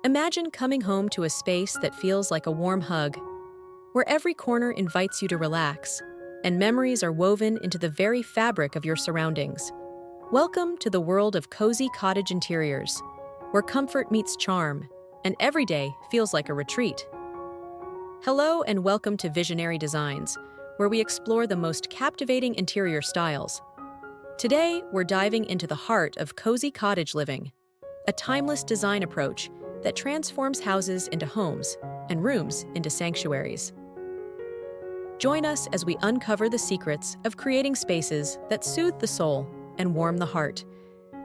Imagine coming home to a space that feels like a warm hug, where every corner invites you to relax, and memories are woven into the very fabric of your surroundings. Welcome to the world of cozy cottage interiors, where comfort meets charm, and every day feels like a retreat. Hello and welcome to Visionary Designs, where we explore the most captivating interior styles. Today, we're diving into the heart of cozy cottage living, a timeless design approach that transforms houses into homes and rooms into sanctuaries. Join us as we uncover the secrets of creating spaces that soothe the soul and warm the heart.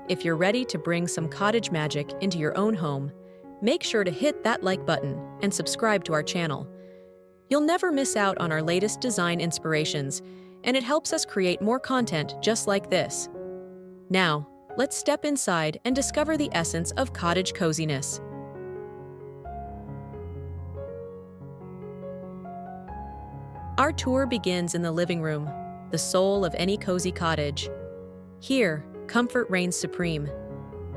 If you're ready to bring some cottage magic into your own home, make sure to hit that like button and subscribe to our channel. You'll never miss out on our latest design inspirations, and it helps us create more content just like this. Now, let's step inside and discover the essence of cottage coziness. Our tour begins in the living room, the soul of any cozy cottage. Here, comfort reigns supreme.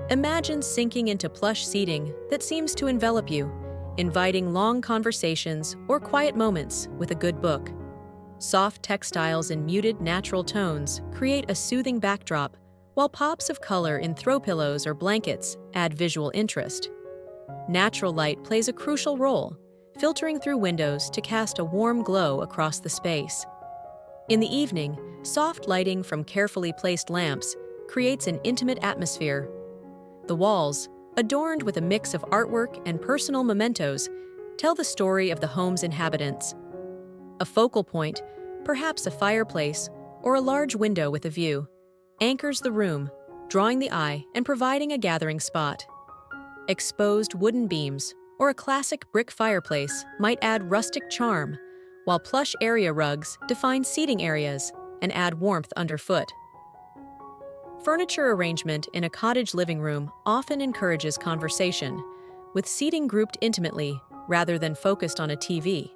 Imagine sinking into plush seating that seems to envelop you, inviting long conversations or quiet moments with a good book. Soft textiles and muted natural tones create a soothing backdrop, while pops of color in throw pillows or blankets add visual interest. Natural light plays a crucial role, filtering through windows to cast a warm glow across the space. In the evening, soft lighting from carefully placed lamps creates an intimate atmosphere. The walls, adorned with a mix of artwork and personal mementos, tell the story of the home's inhabitants. A focal point, perhaps a fireplace or a large window with a view, anchors the room, drawing the eye and providing a gathering spot. Exposed wooden beams or a classic brick fireplace might add rustic charm, while plush area rugs define seating areas and add warmth underfoot. Furniture arrangement in a cottage living room often encourages conversation, with seating grouped intimately rather than focused on a TV.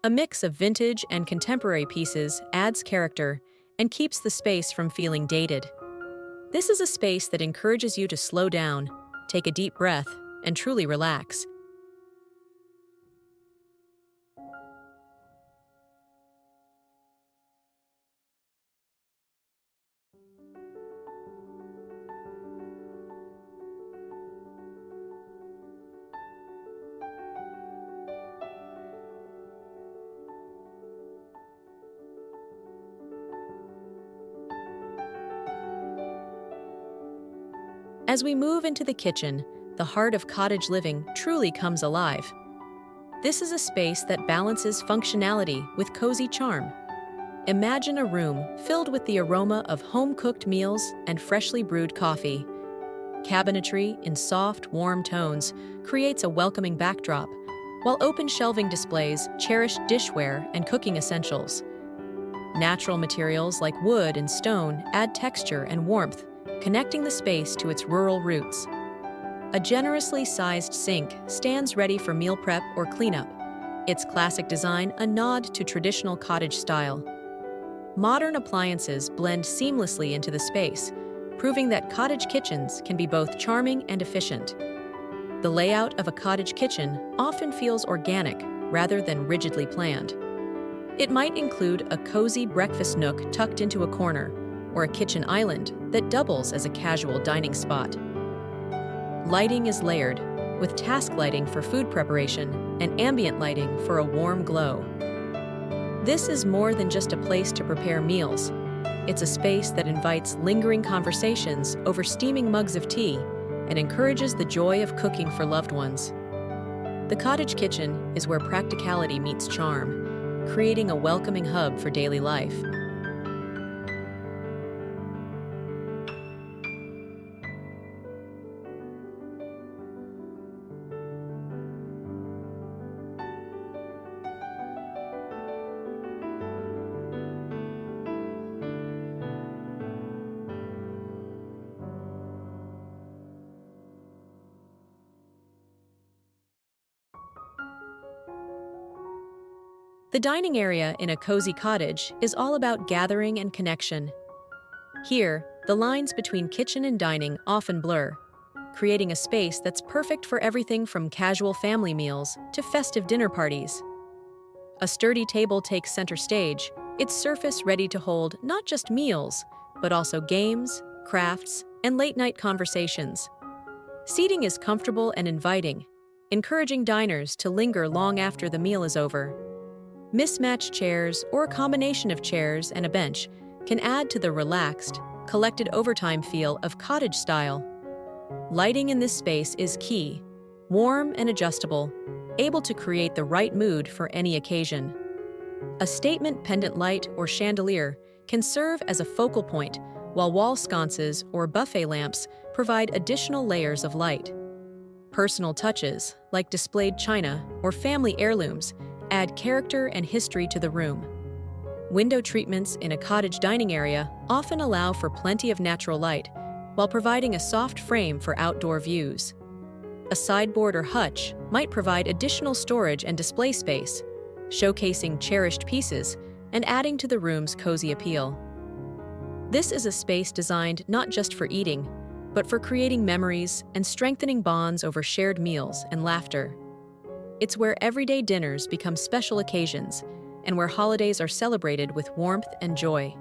A mix of vintage and contemporary pieces adds character and keeps the space from feeling dated. This is a space that encourages you to slow down, take a deep breath, and truly relax. As we move into the kitchen, the heart of cottage living truly comes alive. This is a space that balances functionality with cozy charm. Imagine a room filled with the aroma of home-cooked meals and freshly brewed coffee. Cabinetry in soft, warm tones creates a welcoming backdrop, while open shelving displays cherish dishware and cooking essentials. Natural materials like wood and stone add texture and warmth, connecting the space to its rural roots. A generously sized sink stands ready for meal prep or cleanup, its classic design a nod to traditional cottage style. Modern appliances blend seamlessly into the space, proving that cottage kitchens can be both charming and efficient. The layout of a cottage kitchen often feels organic rather than rigidly planned. It might include a cozy breakfast nook tucked into a corner, or a kitchen island that doubles as a casual dining spot. Lighting is layered, with task lighting for food preparation and ambient lighting for a warm glow. This is more than just a place to prepare meals. It's a space that invites lingering conversations over steaming mugs of tea and encourages the joy of cooking for loved ones. The cottage kitchen is where practicality meets charm, creating a welcoming hub for daily life. The dining area in a cozy cottage is all about gathering and connection. Here, the lines between kitchen and dining often blur. creating a space that's perfect for everything from casual family meals to festive dinner parties. A sturdy table takes center stage, its surface ready to hold not just meals, but also games, crafts, and late-night conversations. Seating is comfortable and inviting, encouraging diners to linger long after the meal is over. Mismatched chairs or a combination of chairs and a bench can add to the relaxed, collected overtime feel of cottage style. Lighting in this space is key, warm and adjustable, able to create the right mood for any occasion. A statement pendant light or chandelier can serve as a focal point, while wall sconces or buffet lamps provide additional layers of light. Personal touches, like displayed china or family heirlooms, add character and history to the room. Window treatments in a cottage dining area often allow for plenty of natural light, while providing a soft frame for outdoor views. A sideboard or hutch might provide additional storage and display space, showcasing cherished pieces and adding to the room's cozy appeal. This is a space designed not just for eating, but for creating memories and strengthening bonds over shared meals and laughter. It's where everyday dinners become special occasions and where holidays are celebrated with warmth and joy.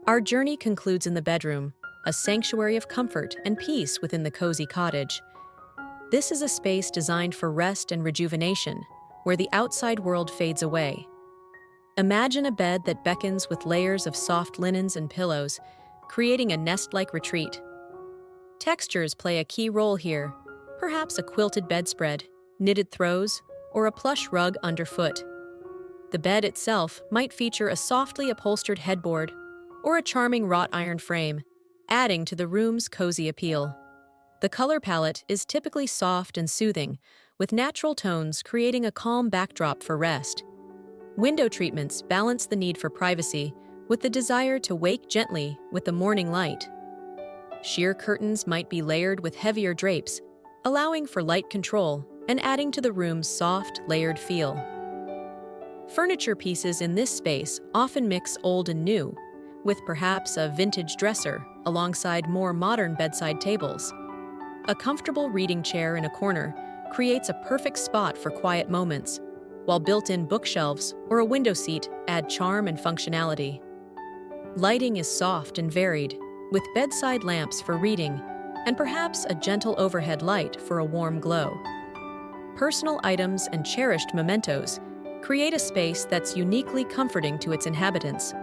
Our journey concludes in the bedroom, a sanctuary of comfort and peace within the cozy cottage. This is a space designed for rest and rejuvenation, where the outside world fades away. Imagine a bed that beckons with layers of soft linens and pillows, creating a nest-like retreat. Textures play a key role here, perhaps a quilted bedspread, knitted throws, or a plush rug underfoot. The bed itself might feature a softly upholstered headboard or a charming wrought iron frame, adding to the room's cozy appeal. The color palette is typically soft and soothing, with natural tones creating a calm backdrop for rest. Window treatments balance the need for privacy with the desire to wake gently with the morning light. Sheer curtains might be layered with heavier drapes, allowing for light control and adding to the room's soft, layered feel. Furniture pieces in this space often mix old and new, with perhaps a vintage dresser alongside more modern bedside tables. A comfortable reading chair in a corner creates a perfect spot for quiet moments, while built-in bookshelves or a window seat add charm and functionality. Lighting is soft and varied, with bedside lamps for reading and perhaps a gentle overhead light for a warm glow. Personal items and cherished mementos create a space that's uniquely comforting to its inhabitants,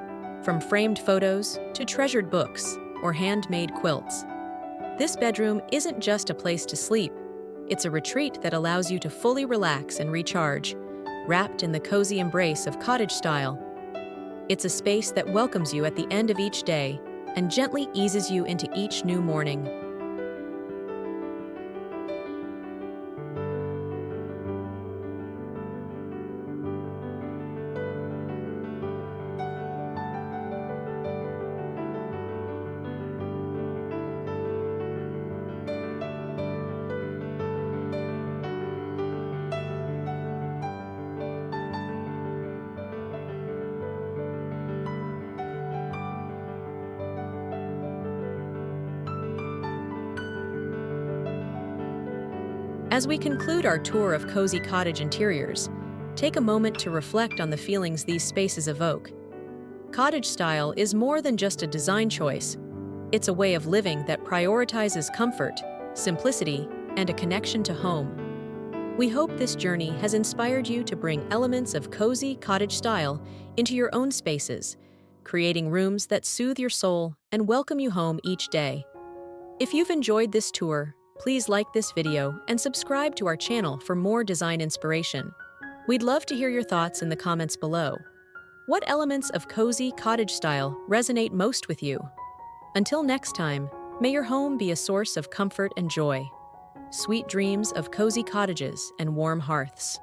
from framed photos to treasured books or handmade quilts. This bedroom isn't just a place to sleep, it's a retreat that allows you to fully relax and recharge, wrapped in the cozy embrace of cottage style. It's a space that welcomes you at the end of each day and gently eases you into each new morning. As we conclude our tour of cozy cottage interiors, take a moment to reflect on the feelings these spaces evoke. Cottage style is more than just a design choice. It's a way of living that prioritizes comfort, simplicity, and a connection to home. We hope this journey has inspired you to bring elements of cozy cottage style into your own spaces, creating rooms that soothe your soul and welcome you home each day. If you've enjoyed this tour, please like this video and subscribe to our channel for more design inspiration. We'd love to hear your thoughts in the comments below. What elements of cozy cottage style resonate most with you? Until next time, may your home be a source of comfort and joy. Sweet dreams of cozy cottages and warm hearths.